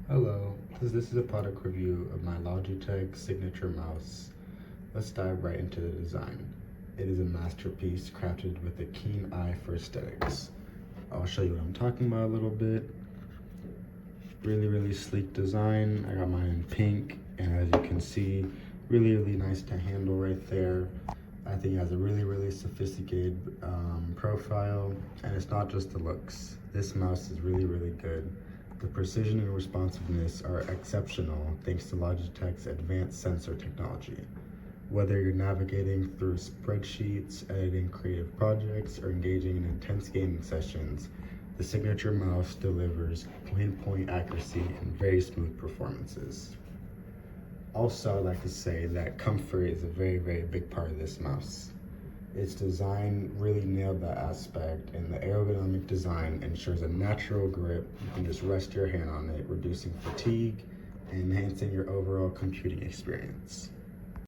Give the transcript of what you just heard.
Hello, this is a product review of my Logitech signature mouse. Let's dive right into the design. It is a masterpiece crafted with a keen eye for aesthetics. I'll show you what I'm talking about a little bit. Really sleek design. I got mine in pink, and as you can see, really nice to handle right there. I think it has a really sophisticated profile, and it's not just the looks. This mouse is really good. The precision and responsiveness are exceptional thanks to Logitech's advanced sensor technology. Whether you're navigating through spreadsheets, editing creative projects, or engaging in intense gaming sessions, the signature mouse delivers pinpoint accuracy and very smooth performances. Also, I'd like to say that comfort is a very big part of this mouse. Its design really nailed that aspect, and the ergonomic design ensures a natural grip. You can just rest your hand on it, reducing fatigue and enhancing your overall computing experience.